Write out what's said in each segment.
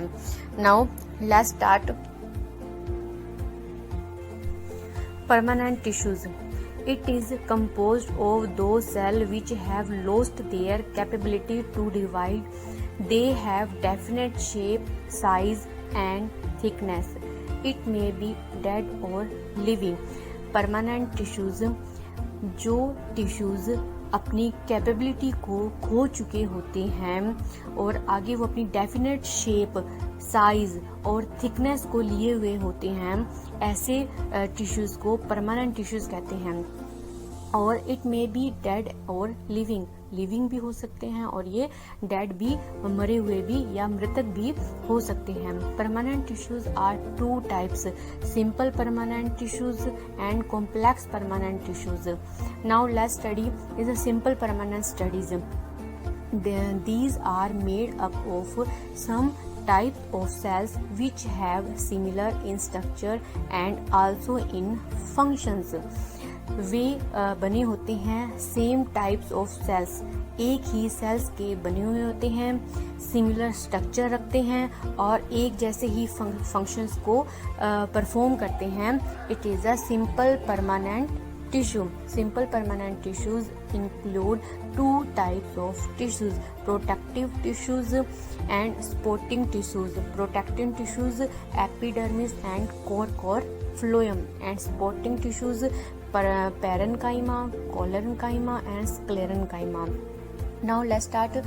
है। Now let's start. Permanent tissues, it is composed of those cells which have lost their capability to divide. They have definite shape, size and thickness. It may be dead or living. Permanent tissues, जो tissues अपनी capability को खो चुके होते हैं और आगे वो अपनी डेफिनेट शेप, साइज और थिकनेस को लिए हुए होते हैं, ऐसे टिश्यूज को परमानेंट टिश्यूज कहते हैं। और इट मे बी डेड और लिविंग, लिविंग भी हो सकते हैं और ये डेड भी, मरे हुए भी या मृतक भी हो सकते हैं। Permanent tissues are two types, simple permanent tissues and complex permanent tissues. Now let's study is a simple permanent studies. These are made up of some type of cells which have similar in structure and also in functions. वे बने होते हैं same types of sales, एक ही sales के बने हुए होते हैं, similar structure रखते हैं और एक जैसे ही फंक्शंस को परफॉर्म करते हैं। It is a simple permanent tissue. Simple permanent tissues include two types of tissues, protective tissues and supporting tissues. Protective tissues epidermis and core phloem, and supporting tissues parenchyma, collerenchyma and sclerenchyma. Now let's start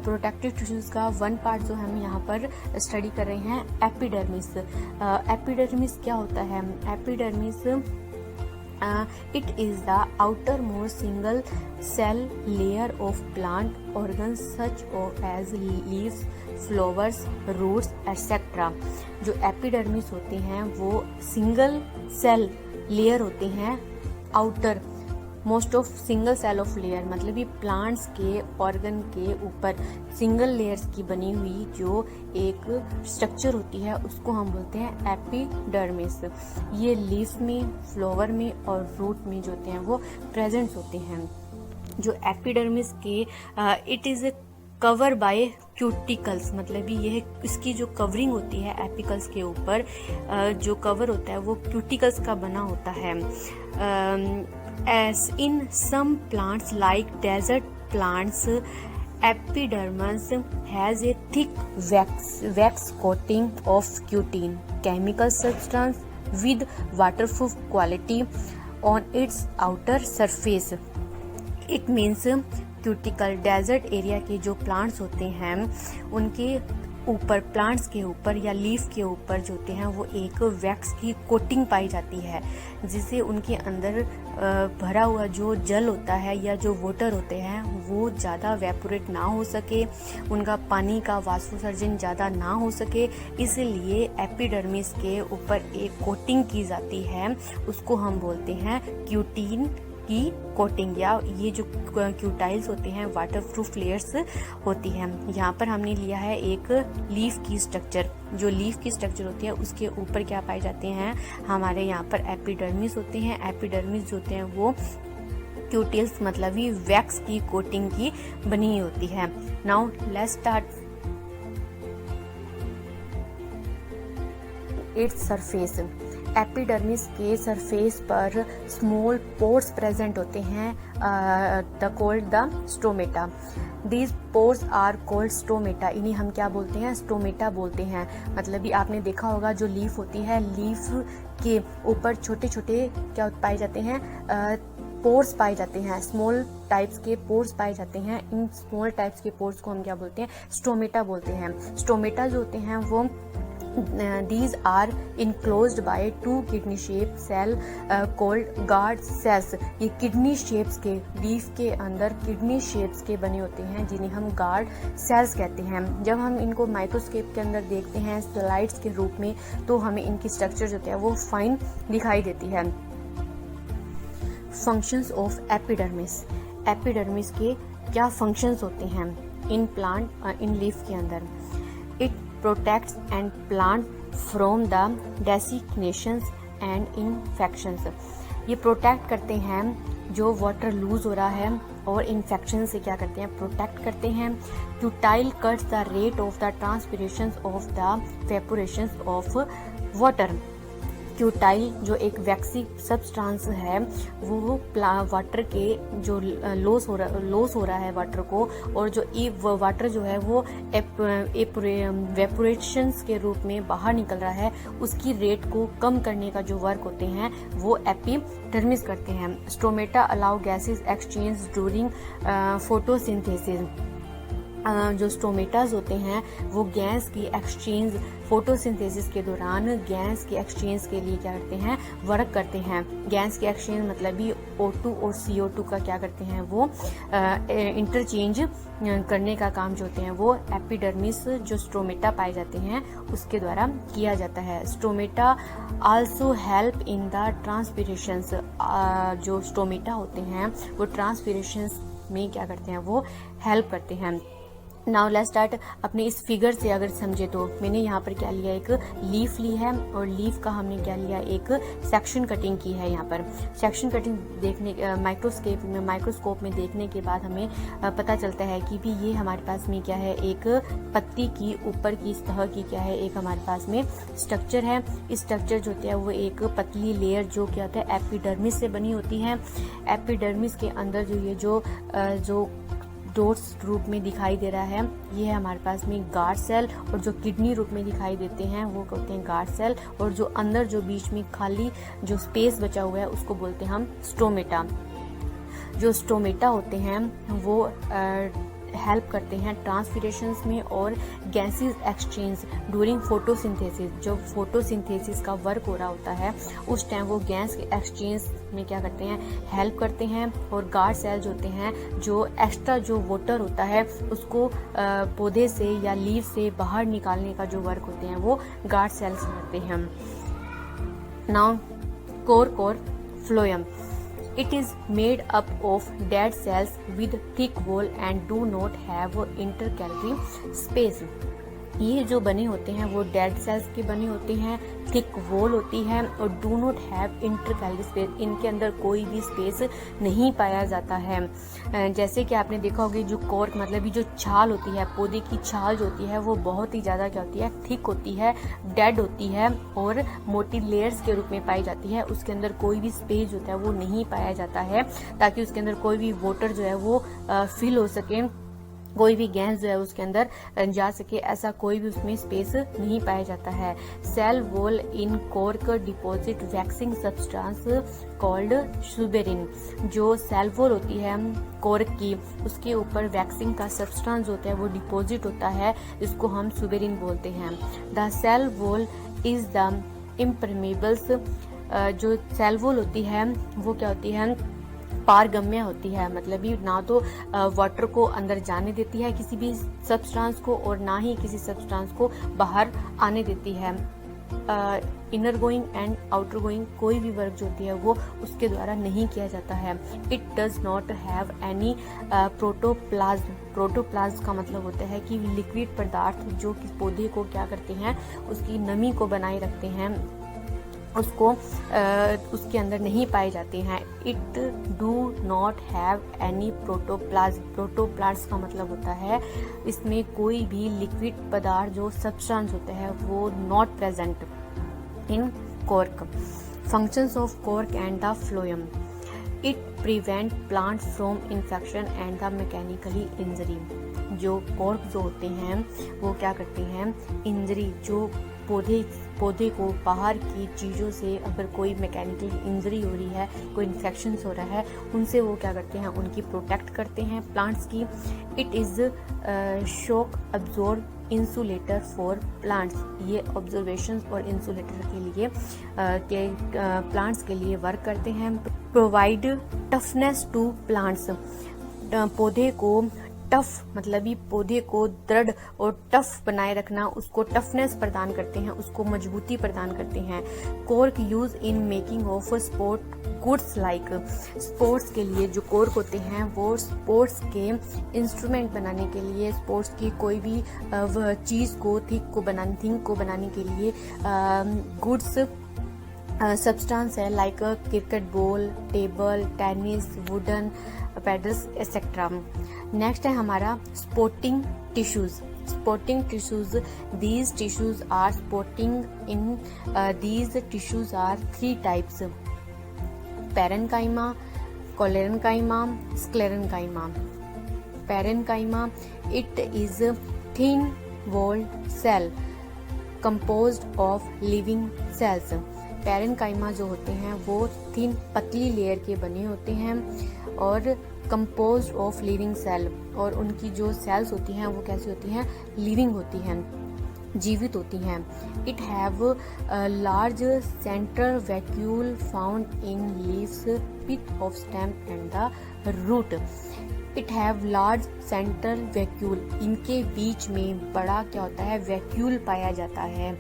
protective tissues का one part जो हम यहाँ पर study कर रहे हैं, epidermis. Epidermis क्या होता है? Epidermis it is the outermost single cell layer of plant organs such as leaves, flowers, roots etc. जो एपिडर्मिस होते हैं वो सिंगल सेल लेयर होते हैं, outer most of single cell of layer, मतलब ये प्लांट्स के ऑर्गन के ऊपर सिंगल लेयर्स की बनी हुई जो एक स्ट्रक्चर होती है उसको हम बोलते हैं एपिडर्मिस। ये लीफ में, फ्लावर में और रूट में जो होते हैं वो प्रेजेंट होते हैं। जो एपिडर्मिस के it is cover by cuticles, मतलब ये इसकी जो कवरिंग होती है एपिकल्स के ऊपर, जो कवर होता है वो क्यूटिकल्स का बना होता है। As in some plants like desert plants, epidermis has a thick wax coating of cutin, chemical substance with waterproof quality on its outer surface. It means cuticle, desert area के जो plants होते हैं उनके ऊपर, प्लांट्स के ऊपर या leaf के ऊपर जो होते हैं वो एक वैक्स की कोटिंग पाई जाती है, जिससे उनके अंदर भरा हुआ जो जल होता है या जो वाटर होते हैं वो ज़्यादा वेपोरेट ना हो सके, उनका पानी का वाष्पोत्सर्जन ज़्यादा ना हो सके, इसलिए एपिडर्मिस के ऊपर एक कोटिंग की जाती है, उसको हम बोलते हैं क्यूटिन की कोटिंग, या ये जो क्यूटाइल्स होते हैं वाटरप्रूफ लेयर्स होती हैं। यहाँ पर हमने लिया है एक लीफ की स्ट्रक्चर, जो लीफ की स्ट्रक्चर होती है उसके ऊपर क्या पाए जाते हैं, हमारे यहाँ पर एपिडर्मिस होते हैं। एपिडर्मिस जो होते हैं वो क्यूटिल्स मतलब ही वैक्स की कोटिंग की बनी होती है। Now let's start its surface. Epidermis के सरफेस पर स्मॉल पोर्स प्रेजेंट होते हैं, the called the stomata. These pores are called stomata, इन्हें हम क्या बोलते हैं, स्टोमेटा बोलते हैं। मतलब भी आपने देखा होगा जो लीफ होती है, लीफ के ऊपर छोटे छोटे क्या पाए जाते हैं, पोर्स पाए जाते हैं, स्मॉल टाइप्स के पोर्स पाए जाते हैं। इन स्मॉल टाइप्स के पोर्स को हम क्या बोलते हैं, स्टोमेटा बोलते हैं। स्टोमेटा जो होते हैं वो these are enclosed by two kidney shaped cell called guard cells। ये किडनी शेप्स के, लीफ के अंदर किडनी शेप्स के बने होते हैं जिन्हें हम गार्ड सेल्स कहते हैं। जब हम इनको माइक्रोस्कोप के अंदर देखते हैं स्लाइड्स के रूप में तो हमें इनकी स्ट्रक्चर जो है वो फाइन दिखाई देती है। फंक्शंस ऑफ एपिडर्मिस, एपिडर्मिस के क्या फंक्शंस होते हैं इन प्लांट, इन लीफ के अंदर? It protects and plant from the desiccations and infections। ये प्रोटेक्ट करते हैं जो वाटर लूज हो रहा है और इन्फेक्शन से क्या करते हैं, प्रोटेक्ट करते हैं। Cuticle cuts the rate of the transpiration of the evaporation of water. Cuticle जो एक वैक्सी सब्सटेंस है वो वाटर के जो लॉस हो रहा है वाटर को, और जो वाटर जो है वो वेपोरेशंस के रूप में बाहर निकल रहा है, उसकी रेट को कम करने का जो वर्क होते हैं वो एपिडर्मिस करते हैं। Stomata allow gases exchange during photosynthesis. जो स्टोमेटाज होते हैं वो गैस की एक्सचेंज फोटोसिंथेसिस के दौरान गैस की एक्सचेंज के लिए क्या करते हैं, वर्क करते हैं। गैस की एक्सचेंज मतलब भी O2 और CO2 का क्या करते हैं, वो इंटरचेंज करने का काम जो होते हैं वो एपिडर्मिस जो स्टोमेटा पाए जाते हैं उसके द्वारा किया जाता है। Stomata also help in the transpirations. जो स्टोमेटा होते हैं वो ट्रांसपिरेशंस में क्या करते हैं, वो हेल्प करते हैं। Now let's start. अपने इस फिगर से अगर समझे तो मैंने यहाँ पर क्या लिया, एक लीफ ली है और लीफ का हमने क्या लिया, एक सेक्शन कटिंग की है। यहाँ पर सेक्शन कटिंग देखने माइक्रोस्कोप में देखने के बाद हमें पता चलता है कि भी ये हमारे पास में क्या है, एक पत्ती की ऊपर की सतह की क्या है, एक हमारे पास में स्ट्रक्चर है। इस स्ट्रक्चर जो होता है वो एक पतली लेयर जो क्या होता है एपिडर्मिस से बनी होती है। एपिडर्मिस के अंदर जो ये जो डॉट्स रूप में दिखाई दे रहा है ये है हमारे पास में गार्ड सेल, और जो किडनी रूप में दिखाई देते हैं वो कहते हैं गार्ड सेल, और जो अंदर जो बीच में खाली जो स्पेस बचा हुआ है उसको बोलते हैं हम स्टोमेटा। जो स्टोमेटा होते हैं वो हेल्प करते हैं ट्रांसपिरेशंस में और गैसेस एक्सचेंज ड्यूरिंग फोटोसिंथेसिस। जो फोटोसिंथेसिस का वर्क हो रहा होता है उस टाइम वो गैस के एक्सचेंज में क्या करते हैं, हेल्प करते हैं। और गार्ड सेल्स होते हैं जो एक्स्ट्रा जो वाटर होता है उसको पौधे से या लीफ से बाहर निकालने का जो वर्क होते हैं वो गार्ड सेल्स करते हैं। Now core phloem. It is made up of dead cells with thick wall and do not have intercalary space. ये जो बने होते हैं वो डेड सेल्स के बने होते हैं, थिक वॉल होती है और do not have intercalary space. इनके अंदर कोई भी स्पेस नहीं पाया जाता है। जैसे कि आपने देखा होगा जो कॉर्क मतलब ये जो छाल होती है, पौधे की छाल जो होती है वो बहुत ही ज़्यादा क्या होती है, थिक होती है, डेड होती है और मोटी लेयर्स के रूप में पाई जाती है। उसके अंदर कोई भी स्पेस होता है वो नहीं पाया जाता है ताकि उसके अंदर कोई भी वाटर जो है वो फिल हो सके, कोई भी गैस जो है उसके अंदर जा सके, ऐसा कोई भी उसमें स्पेस नहीं पाया जाता है। Cell wall in cork deposit waxing substance called suberin. जो सेल वॉल होती है कॉर्क की उसके ऊपर वैक्सिंग का सब्सटेंस होता है वो डिपॉजिट होता है, इसको हम सुबेरिन बोलते हैं। The cell wall is the impermeables. जो सेल वॉल होती है वो क्या होती है, पारगम्य होती है, मतलब ये ना तो वाटर को अंदर जाने देती है किसी भी सब्सटेंस को और ना ही किसी सब्सटेंस को बाहर आने देती है। Inner going and outer going कोई भी वर्क जो होती है वो उसके द्वारा नहीं किया जाता है। It does not have any protoplasm. Protoplasm का मतलब होता है कि लिक्विड पदार्थ जो कि पौधे को क्या करते हैं, उसकी नमी को बनाए रखते हैं, उसको उसके अंदर नहीं पाए जाते हैं। It do not have any protoplasm. Protoplasm का मतलब होता है इसमें कोई भी लिक्विड पदार्थ जो सब्सटेंस होता है वो not present in cork. Functions of cork and the phloem. It prevent plant from infection and the mechanically injury. जो कॉर्क जो होते हैं वो क्या करते हैं, इंजरी जो पौधे को बाहर की चीज़ों से अगर कोई मैकेनिकल इंजरी हो रही है, कोई इन्फेक्शन हो रहा है, उनसे वो क्या करते हैं, उनकी प्रोटेक्ट करते हैं प्लांट्स की। It is shock absorb insulator for plants. ये ऑब्जर्वेशन और इंसुलेटर के लिए प्लांट्स के लिए वर्क करते हैं। Provide toughness to plants. पौधे को टफ मतलब ही पौधे को दृढ़ और टफ बनाए रखना, उसको टफनेस प्रदान करते हैं, उसको मजबूती प्रदान करते हैं। Cork use in making of sport goods like. Sports के लिए जो कॉर्क होते हैं वो स्पोर्ट्स के इंस्ट्रूमेंट बनाने के लिए, स्पोर्ट्स की कोई भी चीज़ को थिंग को बनाने के लिए, गुड्स सब्सटेंस है लाइक अ cricket ball, table tennis, wooden pedals etcetera. Next है हमारा sporting tissues. Sporting tissues, these tissues are sporting in these tissues are three types: parenchyma, collerenchyma, sclerenchyma. Parenchyma, it is a thin walled cell composed of living cells. Parenchyma जो होते हैं वो thin पतली layer के बने होते हैं और कंपोज्ड ऑफ लिविंग सेल, और उनकी जो सेल्स होती हैं वो कैसी होती हैं, लिविंग होती हैं, जीवित होती हैं। It have large central vacuole found in leaves, pith of stem and the root. It have large central vacuole, इनके बीच में बड़ा क्या होता है, वैक्यूल पाया जाता है,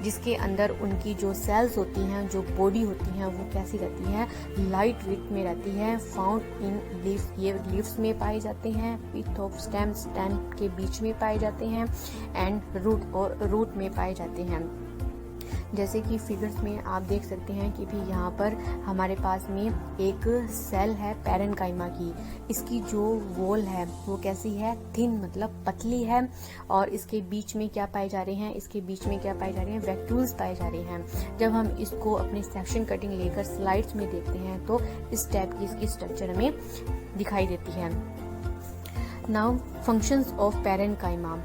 जिसके अंदर उनकी जो सेल्स होती हैं, जो बॉडी होती हैं, वो कैसी रहती है, लाइट वेट में रहती है। फाउंड इन लीव्स, ये लीव्स में पाए जाते हैं, पिथ ऑफ स्टेम, स्टेम के बीच में पाए जाते हैं, एंड रूट, और रूट में पाए जाते हैं। जैसे कि फिगर्स में आप देख सकते हैं कि भी यहाँ पर हमारे पास में एक सेल है पैरेनकाइमा की। इसकी जो वॉल है वो कैसी है, थिन मतलब पतली है, और इसके बीच में क्या पाए जा रहे हैं, इसके बीच में क्या पाए जा रहे हैं, वैक्यूल्स पाए जा रहे हैं। जब हम इसको अपनी सेक्शन कटिंग लेकर स्लाइड्स में देखते हैं तो इस टाइप की इसकी स्ट्रक्चर हमें दिखाई देती है। Now functions of parenchyma: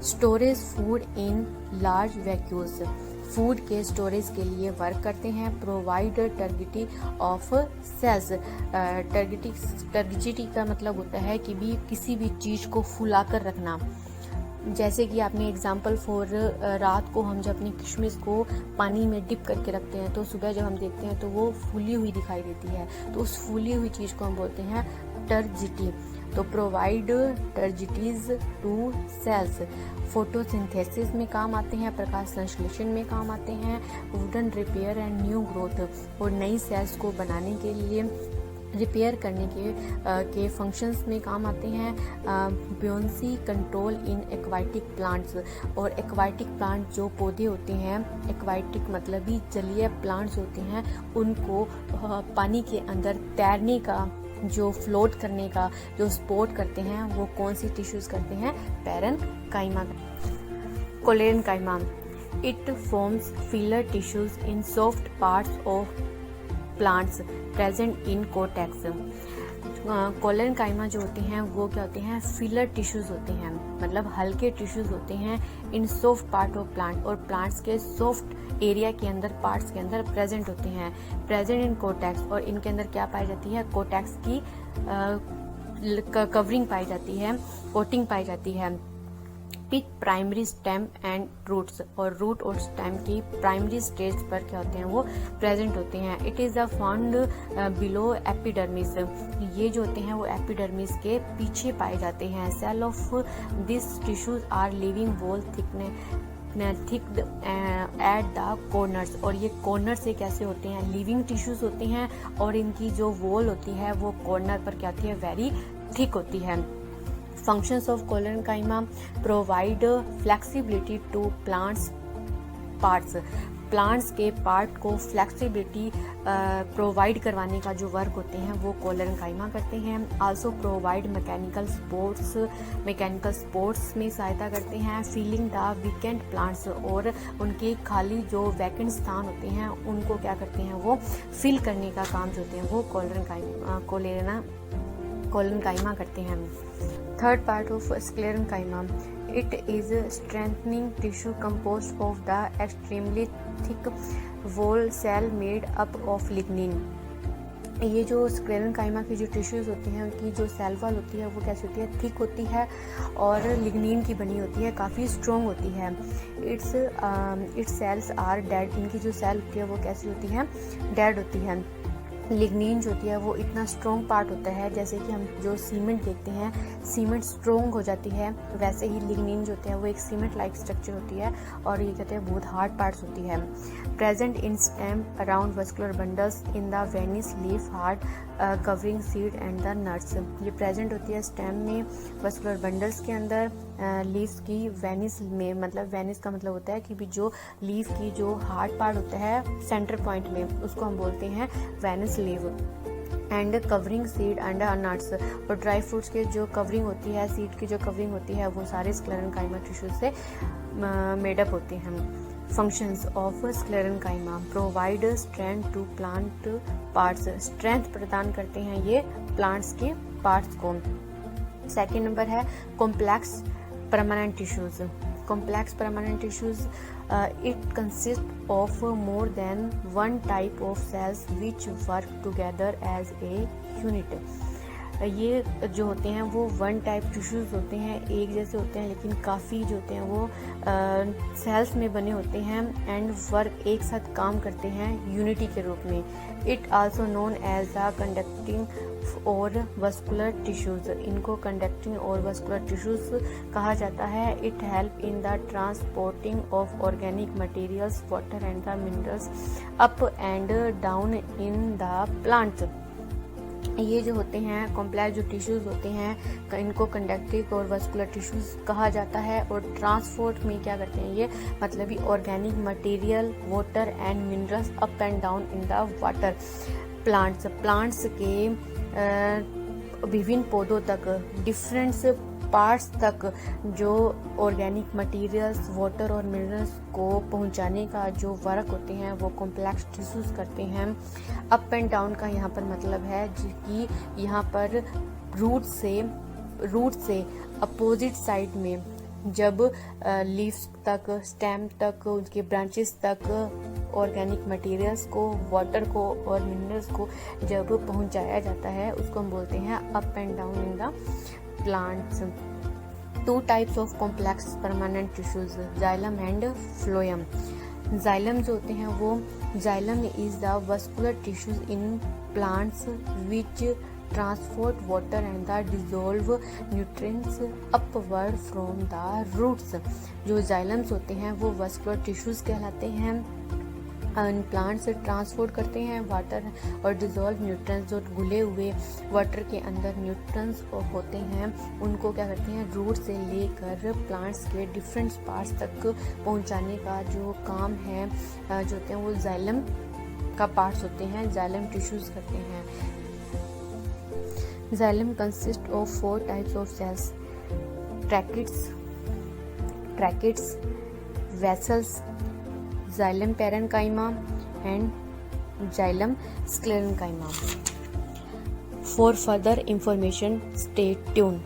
storage food in large vacuoles, food के स्टोरेज के लिए वर्क करते हैं। प्रोवाइड टर्गिटी ऑफ सेल्स, टर्गिटी का मतलब होता है कि भी किसी भी चीज़ को फुला कर रखना। जैसे कि आपने एग्जाम्पल फॉर, रात को हम जब अपनी किशमिश को पानी में डिप करके रखते हैं तो सुबह जब हम देखते हैं तो वो फूली हुई दिखाई देती है, तो उस फूली हुई चीज़ को हम बोलते हैं टर्जिटी। तो प्रोवाइड टर्जिटीज टू सेल्स, फोटोसिंथेसिस में काम आते हैं, प्रकाश संश्लेषण में काम आते हैं, wooden repair and new growth, और नई सेल्स को बनाने के लिए, रिपेयर करने के फंक्शंस में काम आते हैं। ब्योंसी कंट्रोल इन एक्वाटिक प्लांट्स, और एक्वाटिक प्लांट जो पौधे होते हैं, एक्वाटिक मतलब ही जलीय प्लांट्स होते हैं, उनको पानी के अंदर तैरने का, जो फ्लोट करने का जो सपोर्ट करते हैं, वो कौन सी टिश्यूज करते हैं, parenchyma. Collenchyma, it forms filler tissues in soft parts of plants present in cortex. Collenchyma जो होते हैं वो क्या होते हैं, फिलर टिश्यूज होते हैं, मतलब हल्के टिश्यूज होते हैं इन सॉफ्ट पार्ट ऑफ प्लांट, और प्लांट्स के सॉफ्ट एरिया के अंदर, पार्ट्स के अंदर प्रेजेंट होते हैं। प्रेजेंट इन कोटेक्स, और इनके अंदर क्या पाई जाती है, कोटेक्स की कवरिंग पाई जाती है, कोटिंग पाई जाती है। पिथ प्राइमरी स्टेम एंड रूट्स, और रूट और स्टेम की प्राइमरी स्टेज पर क्या होते हैं, वो प्रेजेंट होते हैं। It is a found below epidermis, ये जो होते हैं वो एपिडर्मिस के पीछे पाए जाते हैं। Cell of this tissues are living wall thicked at the corners, और ये कॉर्नर से कैसे होते हैं, लिविंग टिश्यूज होते हैं, और इनकी जो वॉल होती है वो कॉर्नर पर क्या होती है, वेरी थिक होती है। Functions of collenchyma: provide flexibility to plants parts, plants के पार्ट को फ्लेक्सिबिलिटी प्रोवाइड करवाने का जो वर्क होते हैं वो कोलेरेनकाइमा करते हैं। आल्सो प्रोवाइड मैकेनिकल स्पोर्ट्स में सहायता करते हैं। फीलिंग द वीकेंड प्लांट्स, और उनके खाली जो वैकेंट स्थान होते हैं उनको क्या करते हैं, वो फिल करने का काम जो होते हैं वो कोलेरेनकाइमा करते हैं। Third part of sclerenchyma: it is strengthening tissue composed of the extremely thick wall cell made up of lignin. ये जो स्क्लेरेनकाइमा की जो टिश्यूज होती हैं उनकी जो सेल वॉल होती है वो कैसी होती है, थिक होती है, और लिग्निन की बनी होती है, काफ़ी स्ट्रॉन्ग होती है। इट्स सेल्स आर डेड, इनकी जो सेल होती है वो कैसी होती है, डेड होती है। लिग्निन जो होती है वो इतना स्ट्रॉन्ग पार्ट होता है, जैसे कि हम जो सीमेंट देखते हैं, सीमेंट स्ट्रॉन्ग हो जाती है, वैसे ही लिग्निन जो होता है वो एक सीमेंट लाइक स्ट्रक्चर होती है, और ये कहते हैं बहुत हार्ड पार्ट्स होती है। Present in stem around vascular bundles in the Venice leaf hard covering seed and the nuts, ये प्रेजेंट होती है स्टेम में, वस्कुलर बंडल्स के अंदर, लीव्स की वेनिस में, मतलब वेनिस का मतलब होता है कि भी जो लीफ की जो हार्ड पार्ट होता है सेंटर पॉइंट में, उसको हम बोलते हैं Venice leave. And covering seed and nuts, और ड्राई फ्रूट्स के जो कवरिंग होती है, सीड की जो कवरिंग होती है, वो सारे स्क्लेरेंकाइमा टिश्यूज से मेडअप होते हैं। Functions of sclerenchyma: provide strength to plant parts, strength प्रदान करते हैं ये प्लांट्स के पार्ट्स को। सेकेंड नंबर है complex permanent tissues. Complex permanent tissues, it consist of more than one type of cells which work together as a unit. ये जो होते हैं वो वन टाइप टिश्यूज होते हैं, एक जैसे होते हैं, लेकिन काफ़ी जो होते हैं वो सेल्स में बने होते हैं एंड वर्क एक साथ काम करते हैं यूनिटी के रूप में। It also known as the conducting और वस्कुलर टिश्यूज, इनको कंडक्टिंग और वस्कुलर टिश्यूज कहा जाता है। It help in the transporting of organic materials, water and the minerals up and down in the plant. ये जो होते हैं कॉम्प्लेक्स जो टिश्यूज होते हैं, इनको कंडक्टिव और वस्कुलर टिश्यूज कहा जाता है। और ट्रांसपोर्ट में क्या करते हैं ये, मतलब ये organic material, water and minerals up and down in the water. Plants के विभिन्न पौधों तक, डिफरेंट पार्ट्स तक जो ऑर्गेनिक मटेरियल्स, वाटर और मिनरल्स को पहुंचाने का जो वर्क होते हैं वो कॉम्प्लेक्स टिश्यूज करते हैं। अप एंड डाउन का यहाँ पर मतलब है कि यहाँ पर रूट से अपोजिट साइड में जब लीव्स तक, स्टेम तक, उनके ब्रांचेस तक ऑर्गेनिक मटेरियल्स को, वाटर को और मिनरल्स को जब पहुंचाया जाता है, उसको हम बोलते हैं up and down in the plants. Two types of complex permanent tissues, xylem and phloem. Xylem जो होते हैं वो, xylem is the vascular tissues in plants which transport water and the dissolve nutrients upward from the roots. जो xylems होते हैं वो vascular tissues कहलाते हैं, प्लांट से ट्रांसपोर्ट करते हैं वाटर और डिजोल्व न्यूट्रिएंट्स, जो घुले हुए वाटर के अंदर न्यूट्रिएंट्स होते हैं, उनको क्या करते हैं रूट से लेकर प्लांट्स के डिफरेंट पार्ट्स तक पहुंचाने का जो काम है, जो होते हैं वो जाइलम का पार्ट्स होते हैं, जाइलम टिश्यूज करते हैं। Xylem consist of 4 types of cells: tracheids, vessels, xylem parenchyma and xylem sclerenchyma. For further information, stay tuned.